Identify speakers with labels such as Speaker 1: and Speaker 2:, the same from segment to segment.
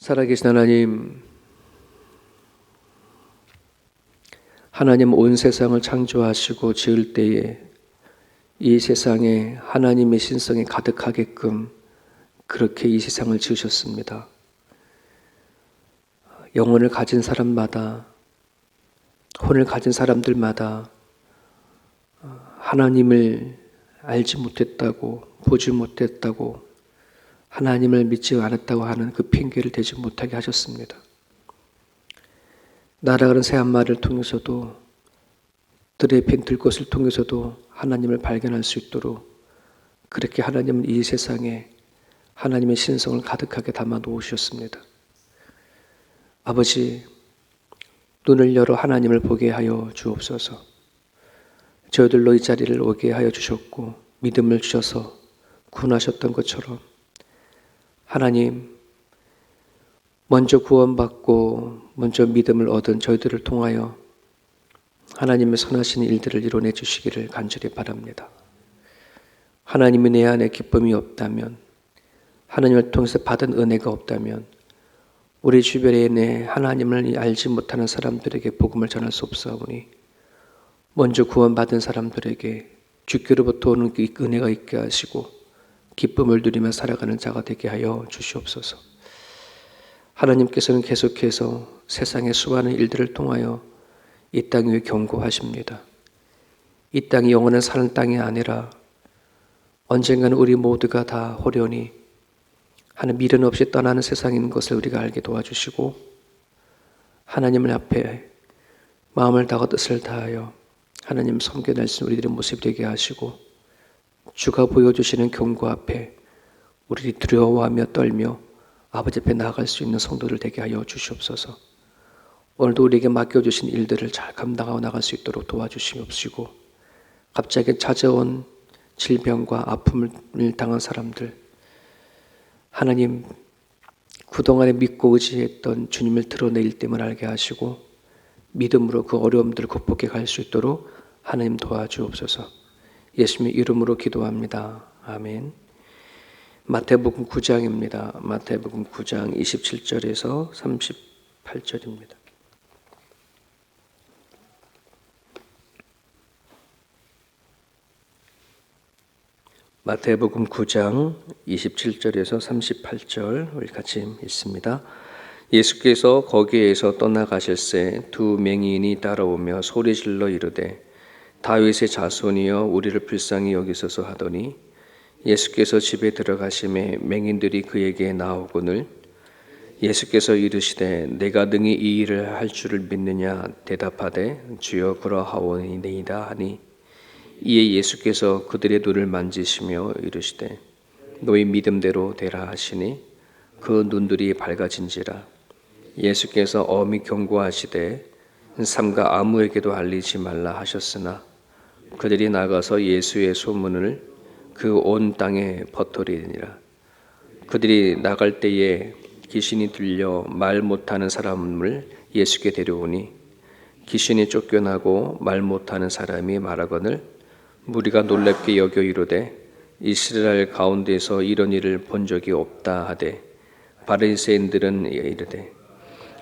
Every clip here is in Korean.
Speaker 1: 살아계신 하나님 온 세상을 창조하시고 지을 때에 이 세상에 하나님의 신성이 가득하게끔 그렇게 이 세상을 지으셨습니다. 영혼을 가진 사람마다, 혼을 가진 사람들마다 하나님을 알지 못했다고, 보지 못했다고, 하나님을 믿지 않았다고 하는 그 핑계를 대지 못하게 하셨습니다. 날아가는 새 한 마리를 통해서도, 들에 핀 들꽃을 통해서도 하나님을 발견할 수 있도록 그렇게 하나님은 이 세상에 하나님의 신성을 가득하게 담아 놓으셨습니다. 아버지, 눈을 열어 하나님을 보게 하여 주옵소서. 저희들로 이 자리를 오게 하여 주셨고 믿음을 주셔서 구원하셨던 것처럼 하나님, 먼저 구원받고 먼저 믿음을 얻은 저희들을 통하여 하나님의 선하신 일들을 이뤄내 주시기를 간절히 바랍니다. 하나님이 내 안에 기쁨이 없다면, 하나님을 통해서 받은 은혜가 없다면 우리 주변에 있는 하나님을 알지 못하는 사람들에게 복음을 전할 수 없사오니 먼저 구원받은 사람들에게 주께로부터 오는 그 은혜가 있게 하시고 기쁨을 누리며 살아가는 자가 되게 하여 주시옵소서. 하나님께서는 계속해서 세상의 수많은 일들을 통하여 이 땅 위에 경고하십니다. 이 땅이 영원한 사는 땅이 아니라 언젠가는 우리 모두가 다 호련히 하는 미련 없이 떠나는 세상인 것을 우리가 알게 도와주시고 하나님을 앞에 마음을 다하고 뜻을 다하여 하나님 섬겨낼 수 있는 우리들의 모습이 되게 하시고 주가 보여주시는 경고 앞에 우리들이 두려워하며 떨며 아버지 앞에 나아갈 수 있는 성도들 되게 하여 주시옵소서. 오늘도 우리에게 맡겨주신 일들을 잘 감당하고 나갈 수 있도록 도와주시옵시고 갑자기 찾아온 질병과 아픔을 당한 사람들 하나님 그동안에 믿고 의지했던 주님을 드러낼 때만 알게 하시고 믿음으로 그 어려움들을 극복해 갈 수 있도록 하나님 도와주옵소서. 예수님의 이름으로 기도합니다. 아멘. 마태복음 9장입니다. 마태복음 9장 27절에서 38절입니다. 마태복음 9장 27절에서 38절 우리 같이 읽습니다. 예수께서 거기에서 떠나가실새 두 맹인이 따라오며 소리질러 이르되 다윗의 자손이여 우리를 불쌍히 여기소서 하더니 예수께서 집에 들어가심에 맹인들이 그에게 나오거늘 예수께서 이르시되 내가 능히 이 일을 할 줄을 믿느냐 대답하되 주여 그러하오니이다 하니 이에 예수께서 그들의 눈을 만지시며 이르시되 너희 믿음대로 되라 하시니 그 눈들이 밝아진지라. 예수께서 엄히 경고하시되 삼가 아무에게도 알리지 말라 하셨으나 그들이 나가서 예수의 소문을 그 온 땅에 퍼뜨리니라. 그들이 나갈 때에 귀신이 들려 말 못하는 사람을 예수께 데려오니 귀신이 쫓겨나고 말 못하는 사람이 말하거늘 무리가 놀랍게 여겨 이르되 이스라엘 가운데서 이런 일을 본 적이 없다 하되 바리새인들은 이르되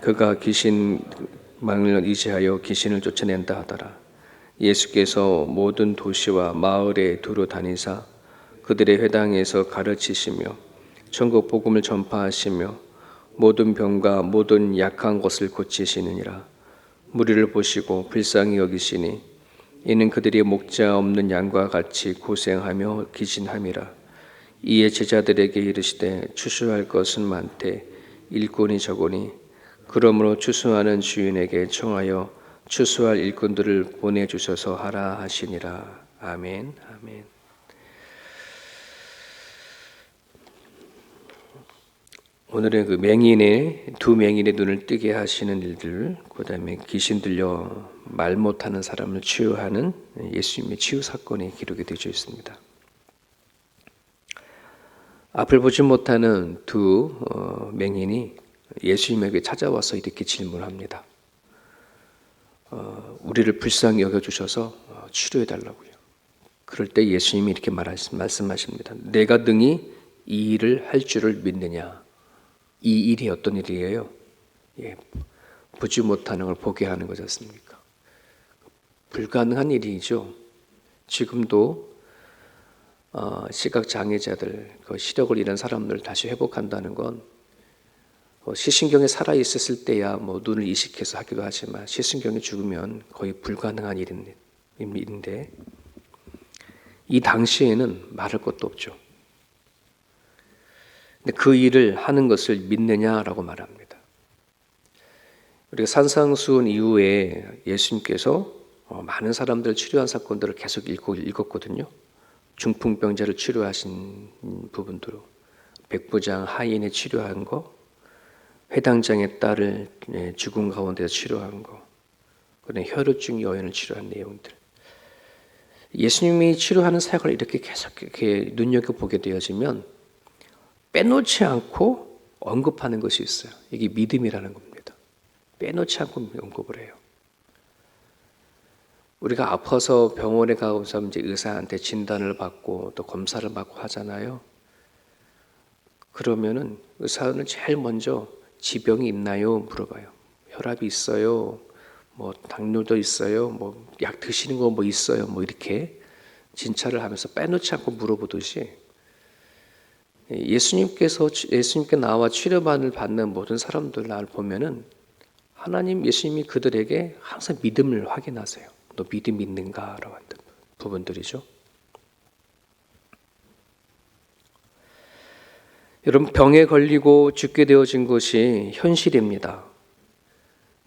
Speaker 1: 그가 귀신망을 의지하여 귀신을 쫓아낸다 하더라. 예수께서 모든 도시와 마을에 두루 다니사 그들의 회당에서 가르치시며 천국 복음을 전파하시며 모든 병과 모든 약한 것을 고치시느니라. 무리를 보시고 불쌍히 여기시니 이는 그들이 목자 없는 양과 같이 고생하며 기진함이라. 이에 제자들에게 이르시되 추수할 것은 많되 일꾼이 적으니 그러므로 추수하는 주인에게 청하여 추수할 일꾼들을 보내주셔서 하라 하시니라. 아멘. 아멘. 오늘은 그 두 맹인의 눈을 뜨게 하시는 일들, 그 다음에 귀신 들려 말 못하는 사람을 치유하는 예수님의 치유 사건이 기록이 되어 있습니다. 앞을 보지 못하는 두 맹인이 예수님에게 찾아와서 이렇게 질문합니다. 우리를 불쌍히 여겨주셔서 치료해달라고요. 그럴 때 예수님이 이렇게 말씀하십니다. 내가 능히 이 일을 할 줄을 믿느냐? 이 일이 어떤 일이에요? 보지 못하는 걸 보게 하는 거지 않습니까? 불가능한 일이죠. 지금도 시각장애자들, 시력을 잃은 사람들 다시 회복한다는 건 시신경이 살아있었을 때야 눈을 이식해서 하기도 하지만 시신경이 죽으면 거의 불가능한 일인데 이 당시에는 말할 것도 없죠. 근데 그 일을 하는 것을 믿느냐라고 말합니다. 우리가 산상수훈 이후에 예수님께서 많은 사람들을 치료한 사건들을 계속 읽었거든요. 중풍병자를 치료하신 부분도, 백부장 하인을 치료한 거, 회당장의 딸을 죽음 가운데서 치료한 거, 그다음에 혈우증 여인을 치료한 내용들. 예수님이 치료하는 사역을 이렇게 계속 이렇게 눈여겨보게 되어지면 빼놓지 않고 언급하는 것이 있어요. 이게 믿음이라는 겁니다. 빼놓지 않고 언급을 해요. 우리가 아파서 병원에 가서 이제 의사한테 진단을 받고 또 검사를 받고 하잖아요. 그러면은 의사는 제일 먼저 지병이 있나요? 물어봐요. 혈압이 있어요. 당뇨도 있어요. 약 드시는 거 있어요. 이렇게 진찰을 하면서 빼놓지 않고 물어보듯이 예수님께 나와 치료받는 모든 사람들 날 보면은 예수님이 그들에게 항상 믿음을 확인하세요. 너 믿음 있는가라고 하는 부분들이죠. 여러분, 병에 걸리고 죽게 되어진 것이 현실입니다.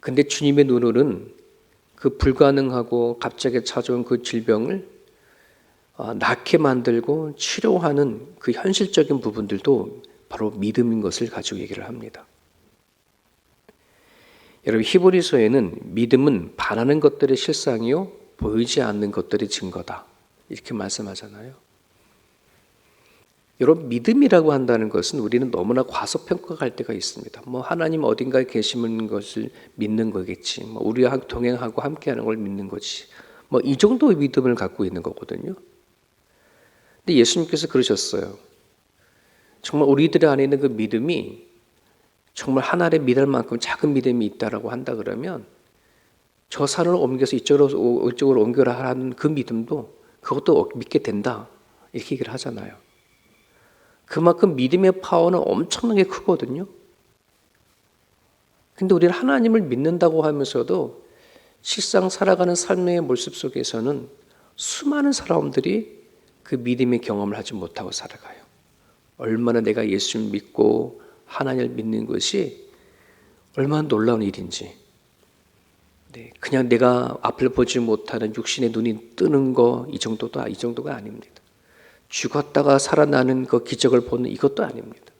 Speaker 1: 근데 주님의 눈으로는 그 불가능하고 갑자기 찾아온 그 질병을 낫게 만들고 치료하는 그 현실적인 부분들도 바로 믿음인 것을 가지고 얘기를 합니다. 여러분, 히브리서에는 믿음은 바라는 것들의 실상이요 보이지 않는 것들의 증거다 이렇게 말씀하잖아요. 여러분, 믿음이라고 한다는 것은 우리는 너무나 과소평가할 때가 있습니다. 하나님 어딘가에 계시는 것을 믿는 거겠지. 우리와 동행하고 함께하는 걸 믿는 거지. 이 정도의 믿음을 갖고 있는 거거든요. 근데 예수님께서 그러셨어요. 정말 우리들 안에 있는 그 믿음이 정말 하나를 믿을 만큼 작은 믿음이 있다라고 한다 그러면 저 산을 옮겨서 이쪽으로 옮겨라 하는 그 믿음도 그것도 믿게 된다. 이렇게 얘기를 하잖아요. 그만큼 믿음의 파워는 엄청나게 크거든요. 근데 우리는 하나님을 믿는다고 하면서도 실상 살아가는 삶의 모습 속에서는 수많은 사람들이 그 믿음의 경험을 하지 못하고 살아가요. 얼마나 내가 예수를 믿고 하나님을 믿는 것이 얼마나 놀라운 일인지. 그냥 내가 앞을 보지 못하는 육신의 눈이 뜨는 거 이 정도가 아닙니다. 죽었다가 살아나는 그 기적을 보는 이것도 아닙니다.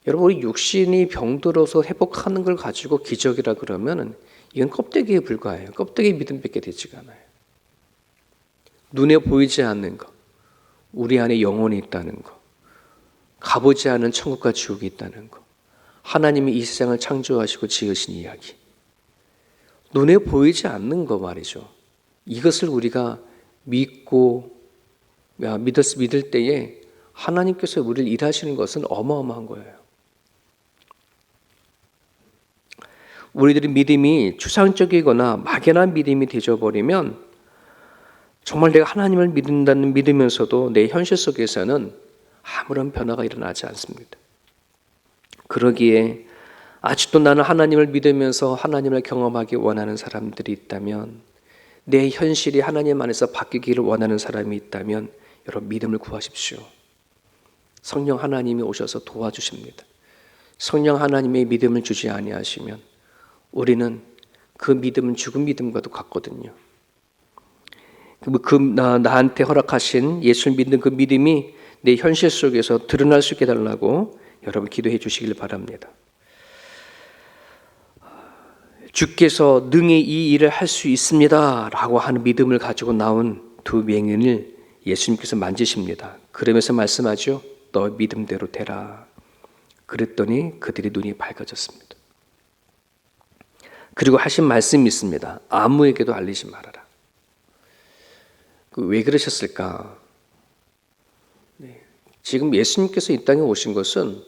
Speaker 1: 여러분, 우리 육신이 병들어서 회복하는 걸 가지고 기적이라 그러면 이건 껍데기에 불과해요. 껍데기 믿음밖에 되지가 않아요. 눈에 보이지 않는 것, 우리 안에 영혼이 있다는 것, 가보지 않은 천국과 지옥이 있다는 것, 하나님이 이 세상을 창조하시고 지으신 이야기, 눈에 보이지 않는 거 말이죠. 이것을 우리가 믿을 때에 하나님께서 우리를 일하시는 것은 어마어마한 거예요. 우리들의 믿음이 추상적이거나 막연한 믿음이 되어버리면 정말 내가 하나님을 믿으면서도 내 현실 속에서는 아무런 변화가 일어나지 않습니다. 그러기에 아직도 나는 하나님을 믿으면서 하나님을 경험하기 원하는 사람들이 있다면, 내 현실이 하나님 안에서 바뀌기를 원하는 사람이 있다면 여러분, 믿음을 구하십시오. 성령 하나님이 오셔서 도와주십니다. 성령 하나님의 믿음을 주지 아니하시면 우리는 그 믿음은 죽은 믿음과도 같거든요. 나한테 허락하신 예수를 믿는 그 믿음이 내 현실 속에서 드러날 수 있게 해달라고 여러분 기도해 주시길 바랍니다. 주께서 능히 이 일을 할 수 있습니다 라고 하는 믿음을 가지고 나온 두 맹인을 예수님께서 만지십니다. 그러면서 말씀하죠. 너 믿음대로 되라. 그랬더니 그들의 눈이 밝아졌습니다. 그리고 하신 말씀이 있습니다. 아무에게도 알리지 말아라. 왜 그러셨을까? 지금 예수님께서 이 땅에 오신 것은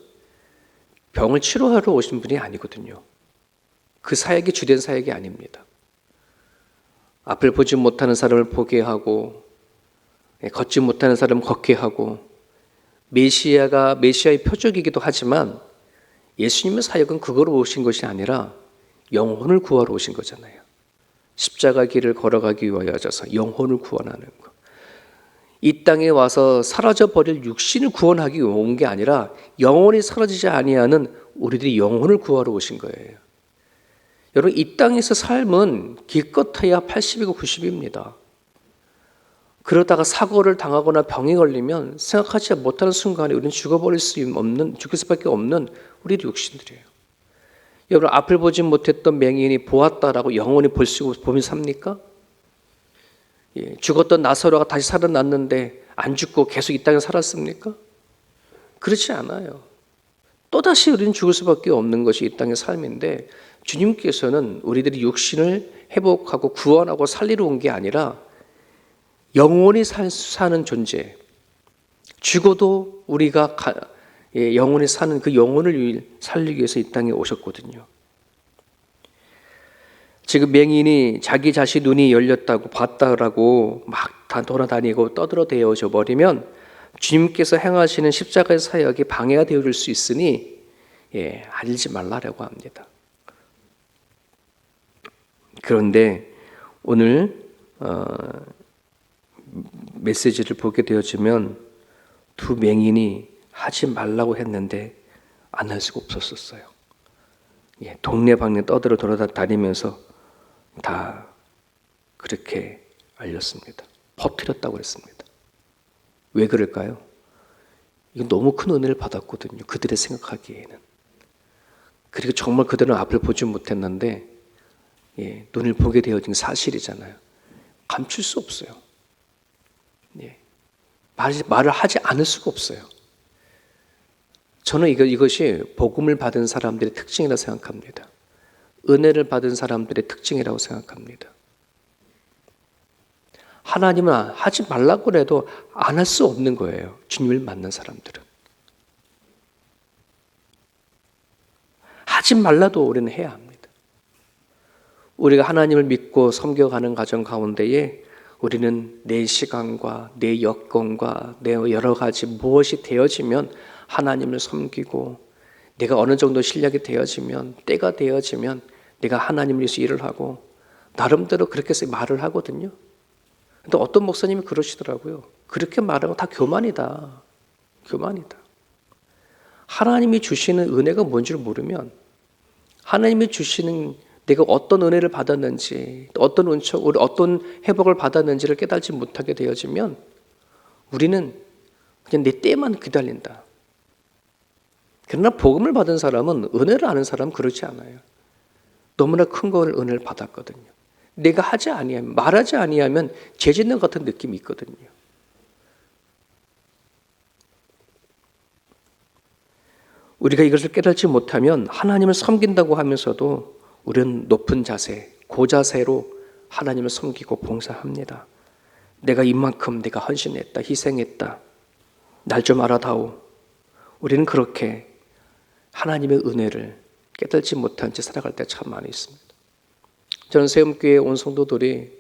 Speaker 1: 병을 치료하러 오신 분이 아니거든요. 그 사역이 주된 사역이 아닙니다. 앞을 보지 못하는 사람을 보게 하고, 걷지 못하는 사람을 걷게 하고, 메시아의 표적이기도 하지만 예수님의 사역은 그거로 오신 것이 아니라 영혼을 구하러 오신 거잖아요. 십자가 길을 걸어가기 위하여 져서 영혼을 구원하는 것. 이 땅에 와서 사라져버릴 육신을 구원하기 위해 온 게 아니라 영혼이 사라지지 아니하는 우리들이 영혼을 구하러 오신 거예요. 여러분, 이 땅에서 삶은 기껏해야 80이고 90입니다. 그러다가 사고를 당하거나 병이 걸리면 생각하지 못하는 순간에 우리는 죽을 수밖에 없는 우리 육신들이에요. 여러분, 앞을 보지 못했던 맹인이 보았다라고 영원히 보면 삽니까? 죽었던 나사로가 다시 살아났는데 안 죽고 계속 이 땅에 살았습니까? 그렇지 않아요. 또다시 우리는 죽을 수밖에 없는 것이 이 땅의 삶인데, 주님께서는 우리들이 육신을 회복하고 구원하고 살리러 온 게 아니라 영원히 사는 존재, 죽어도 우리가 영원히 사는 그 영혼을 살리기 위해서 이 땅에 오셨거든요. 지금 맹인이 자기 자신 눈이 열렸다고 봤다라고 막 다 돌아다니고 떠들어대어져 버리면 주님께서 행하시는 십자가의 사역이 방해가 되어질 수 있으니 알지 말라라고 합니다. 그런데 오늘 메시지를 보게 되어지면 두 맹인이 하지 말라고 했는데 안 할 수가 없었어요. 동네방네 떠들어 돌아다니면서 다 그렇게 알렸습니다. 퍼뜨렸다고 그랬습니다. 왜 그럴까요? 이건 너무 큰 은혜를 받았거든요. 그들의 생각하기에는. 그리고 정말 그들은 앞을 보지 못했는데 눈을 보게 되어진 사실이잖아요. 감출 수 없어요. 말을 하지 않을 수가 없어요. 저는 이것이 복음을 받은 사람들의 특징이라고 생각합니다. 은혜를 받은 사람들의 특징이라고 생각합니다. 하나님은 하지 말라고 해도 안 할 수 없는 거예요. 주님을 만난 사람들은. 하지 말라도 우리는 해야 합니다. 우리가 하나님을 믿고 섬겨가는 과정 가운데에 우리는 내 시간과 내 여건과 내 여러 가지 무엇이 되어지면 하나님을 섬기고, 내가 어느 정도 실력이 되어지면, 때가 되어지면 내가 하나님을 위해서 일을 하고 나름대로 그렇게 말을 하거든요. 근데 어떤 목사님이 그러시더라고요. 그렇게 말하면 다 교만이다. 교만이다. 하나님이 주시는 은혜가 뭔지를 모르면, 하나님이 주시는 내가 어떤 은혜를 받았는지, 어떤 은총, 어떤 회복을 받았는지를 깨달지 못하게 되어지면 우리는 그냥 내 때만 기다린다. 그러나 복음을 받은 사람은, 은혜를 아는 사람은 그렇지 않아요. 너무나 큰 걸 은혜를 받았거든요. 내가 하지 아니하면, 말하지 아니하면 죄 짓는 같은 느낌이 있거든요. 우리가 이것을 깨닫지 못하면 하나님을 섬긴다고 하면서도 우리는 높은 자세, 고자세로 하나님을 섬기고 봉사합니다. 내가 이만큼 내가 헌신했다, 희생했다, 날 좀 알아다오. 우리는 그렇게 하나님의 은혜를 깨닫지 못한 채 살아갈 때 참 많이 있습니다. 저는 세움교회 온 성도들이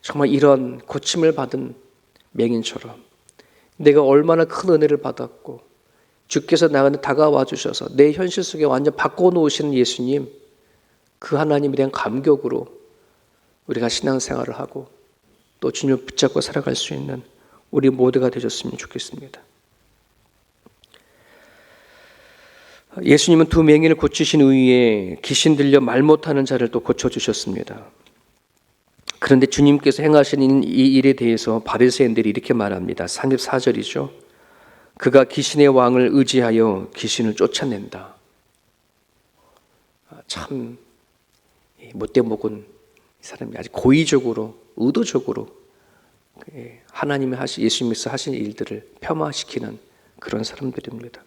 Speaker 1: 정말 이런 고침을 받은 맹인처럼 내가 얼마나 큰 은혜를 받았고, 주께서 나한테 다가와 주셔서 내 현실 속에 완전 바꿔놓으시는 예수님, 그 하나님에 대한 감격으로 우리가 신앙생활을 하고 또 주님을 붙잡고 살아갈 수 있는 우리 모두가 되셨으면 좋겠습니다. 예수님은 두 맹인을 고치신 후에 귀신 들려 말 못하는 자를 또 고쳐주셨습니다. 그런데 주님께서 행하신 이 일에 대해서 바리새인들이 이렇게 말합니다. 34절이죠. 그가 귀신의 왕을 의지하여 귀신을 쫓아낸다. 참 못돼 먹은 이 사람이 아주 고의적으로, 의도적으로 하나님이 예수님께서 하신 일들을 폄하시키는 그런 사람들입니다.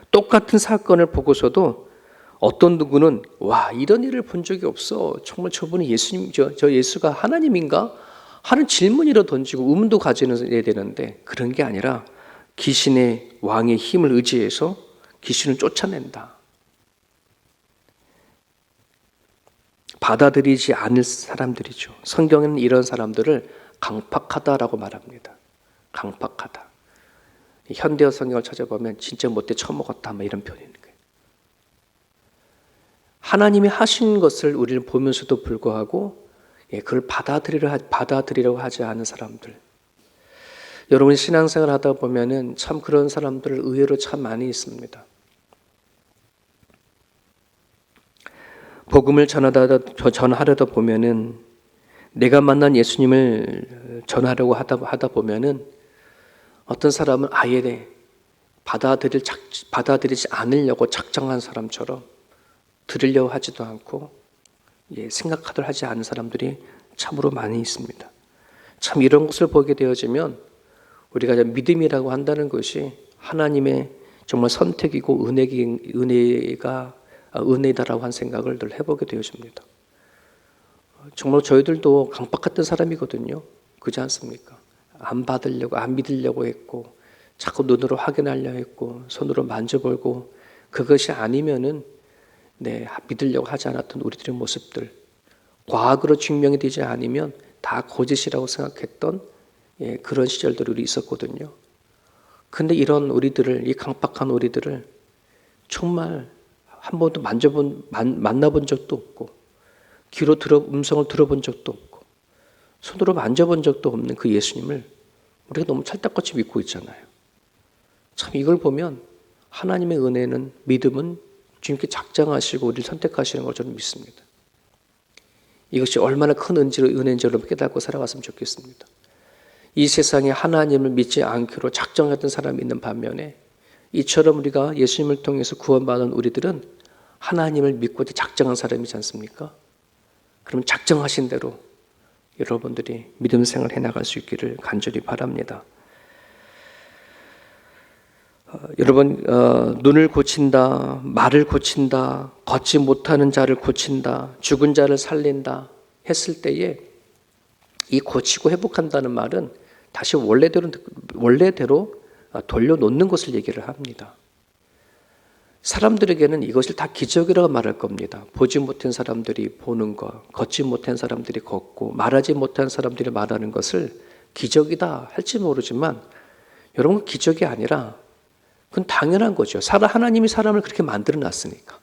Speaker 1: 똑같은 사건을 보고서도 어떤 누구는 와, 이런 일을 본 적이 없어. 정말 저분이 예수님, 저 예수가 하나님인가? 하는 질문이라 던지고 의문도 가지는 해야 되는데, 그런 게 아니라 귀신의 왕의 힘을 의지해서 귀신을 쫓아낸다. 받아들이지 않을 사람들이죠. 성경에는 이런 사람들을 강팍하다라고 말합니다. 강팍하다. 현대어 성경을 찾아보면 진짜 못돼 처먹었다 이런 표현이 있는 거예요. 하나님이 하신 것을 우리는 보면서도 불구하고 그걸 받아들이려고 하지 않은 사람들. 여러분 신앙생활 하다 보면은 참 그런 사람들 의외로 참 많이 있습니다. 복음을 전하려다 보면은 내가 만난 예수님을 전하려고 하다 보면은 어떤 사람은 아예 받아들이지 않으려고 작정한 사람처럼 들으려고 하지도 않고 생각하도록 하지 않은 사람들이 참으로 많이 있습니다. 참 이런 것을 보게 되어지면 우리가 믿음이라고 한다는 것이 하나님의 정말 선택이고 은혜다라고 한 생각을 늘 해보게 되어집니다. 정말 저희들도 강박 같은 사람이거든요. 그렇지 않습니까? 안 받으려고, 안 믿으려고 했고, 자꾸 눈으로 확인하려 했고, 손으로 만져보고, 그것이 아니면은 믿으려고 하지 않았던 우리들의 모습들, 과학으로 증명이 되지 않으면 다 거짓이라고 생각했던 그런 시절들이 우리 있었거든요. 근데 이런 우리들을, 이 강박한 우리들을 정말 한 번도 만나본 적도 없고, 귀로 음성을 들어본 적도 없고, 손으로 만져본 적도 없는 그 예수님을 우리가 너무 찰떡같이 믿고 있잖아요. 참 이걸 보면 하나님의 은혜는, 믿음은 주님께 작정하시고 우리를 선택하시는 걸 저는 믿습니다. 이것이 얼마나 큰 은혜인지 여러분 깨닫고 살아갔으면 좋겠습니다. 이 세상에 하나님을 믿지 않기로 작정했던 사람이 있는 반면에 이처럼 우리가 예수님을 통해서 구원받은 우리들은 하나님을 믿고 작정한 사람이지 않습니까? 그럼 작정하신 대로 여러분들이 믿음 생활 해나갈 수 있기를 간절히 바랍니다. 여러분 눈을 고친다, 말을 고친다, 걷지 못하는 자를 고친다, 죽은 자를 살린다 했을 때에 이 고치고 회복한다는 말은 다시 원래대로 돌려놓는 것을 얘기를 합니다. 사람들에게는 이것을 다 기적이라고 말할 겁니다. 보지 못한 사람들이 보는 것, 걷지 못한 사람들이 걷고 말하지 못한 사람들이 말하는 것을 기적이다 할지 모르지만 여러분 기적이 아니라 그건 당연한 거죠. 하나님이 사람을 그렇게 만들어 놨으니까.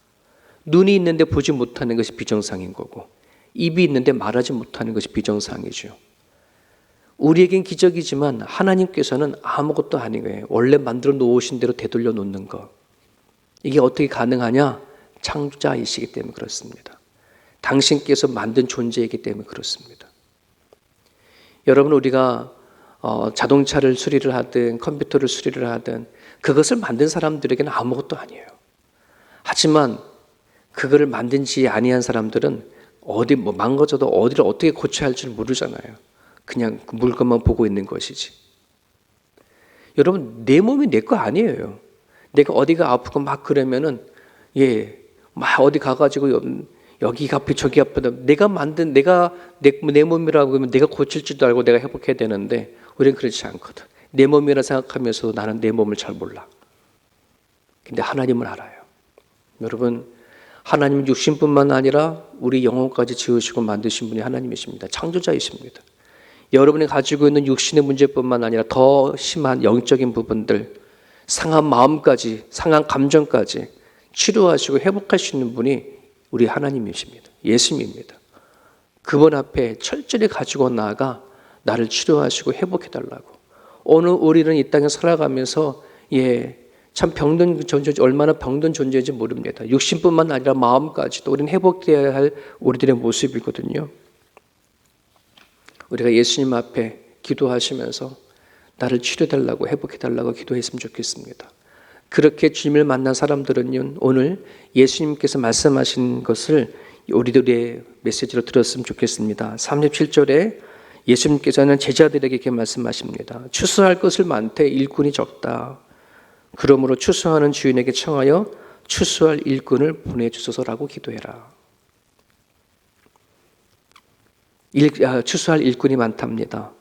Speaker 1: 눈이 있는데 보지 못하는 것이 비정상인 거고 입이 있는데 말하지 못하는 것이 비정상이죠. 우리에겐 기적이지만 하나님께서는 아무것도 아닌 거예요. 원래 만들어 놓으신 대로 되돌려 놓는 것. 이게 어떻게 가능하냐? 창조자이시기 때문에 그렇습니다. 당신께서 만든 존재이기 때문에 그렇습니다. 여러분 우리가 자동차를 수리를 하든 컴퓨터를 수리를 하든 그것을 만든 사람들에게는 아무것도 아니에요. 하지만 그거를 만든지 아니한 사람들은 망가져도 어디를 어떻게 고쳐야 할지 모르잖아요. 그냥 그 물건만 보고 있는 것이지. 여러분 내 몸이 내 거 아니에요. 내가 어디가 아프고 막 그러면은 막 어디 가가지고 여기가 아프 저기 아프다. 내가 만든 내 몸이라고 하면 내가 고칠 줄도 알고 내가 회복해야 되는데 우리는 그렇지 않거든. 내 몸이라 생각하면서도 나는 내 몸을 잘 몰라. 근데 하나님은 알아요. 여러분 하나님은 육신뿐만 아니라 우리 영혼까지 지으시고 만드신 분이 하나님이십니다. 창조자이십니다. 여러분이 가지고 있는 육신의 문제뿐만 아니라 더 심한 영적인 부분들, 상한 마음까지, 상한 감정까지 치료하시고 회복할 수 있는 분이 우리 하나님이십니다. 예수님입니다. 그분 앞에 철저히 가지고 나아가 나를 치료하시고 회복해달라고. 오늘 우리는 이 땅에 살아가면서 참 병든 존재, 얼마나 병든 존재인지 모릅니다. 육신뿐만 아니라 마음까지도 우리는 회복되어야 할 우리들의 모습이거든요. 우리가 예수님 앞에 기도하시면서 나를 치료해달라고 회복해달라고 기도했으면 좋겠습니다. 그렇게 주님을 만난 사람들은 오늘 예수님께서 말씀하신 것을 우리들의 메시지로 들었으면 좋겠습니다. 37절에 예수님께서는 제자들에게 이렇게 말씀하십니다. 추수할 것을 많되 일꾼이 적다. 그러므로 추수하는 주인에게 청하여 추수할 일꾼을 보내주소서라고 기도해라. 추수할 일꾼이 많답니다.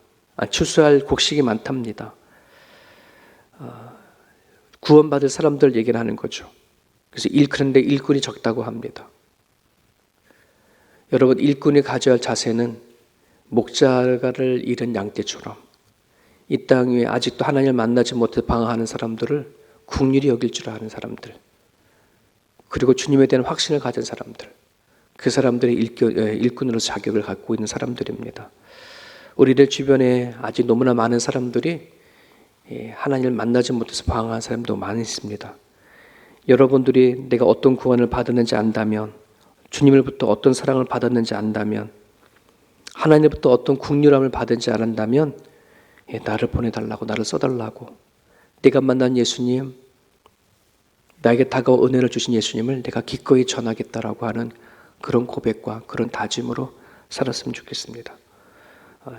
Speaker 1: 추수할 곡식이 많답니다. 구원받을 사람들 얘기를 하는 거죠. 그래서 일컫는데 일꾼이 적다고 합니다. 여러분, 일꾼이 가져야 할 자세는 목자를 잃은 양떼처럼 이 땅 위에 아직도 하나님을 만나지 못해 방황하는 사람들을 긍휼히 여길 줄 아는 사람들, 그리고 주님에 대한 확신을 가진 사람들, 그 사람들의 일꾼으로 자격을 갖고 있는 사람들입니다. 우리들 주변에 아직 너무나 많은 사람들이 하나님을 만나지 못해서 방황하는 사람도 많이 있습니다. 여러분들이 내가 어떤 구원을 받았는지 안다면, 주님으로부터 어떤 사랑을 받았는지 안다면, 하나님으로부터 어떤 긍휼함을 받은지 안다면 나를 보내달라고, 나를 써달라고, 내가 만난 예수님, 나에게 다가와 은혜를 주신 예수님을 내가 기꺼이 전하겠다라고 하는 그런 고백과 그런 다짐으로 살았으면 좋겠습니다.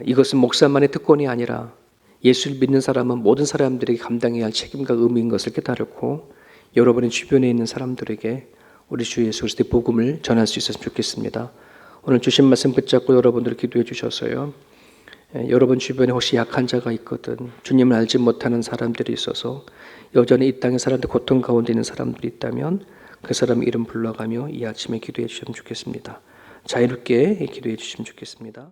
Speaker 1: 이것은 목사만의 특권이 아니라 예수를 믿는 사람은 모든 사람들에게 감당해야 할 책임과 의무인 것을 깨달고 여러분의 주변에 있는 사람들에게 우리 주 예수 그리스도의 복음을 전할 수 있었으면 좋겠습니다. 오늘 주신 말씀 붙잡고 여러분들 기도해 주셔서요. 여러분 주변에 혹시 약한 자가 있거든, 주님을 알지 못하는 사람들이 있어서 여전히 이 땅의 사람들 고통 가운데 있는 사람들이 있다면 그 사람 이름 불러가며 이 아침에 기도해 주시면 좋겠습니다. 자유롭게 기도해 주시면 좋겠습니다.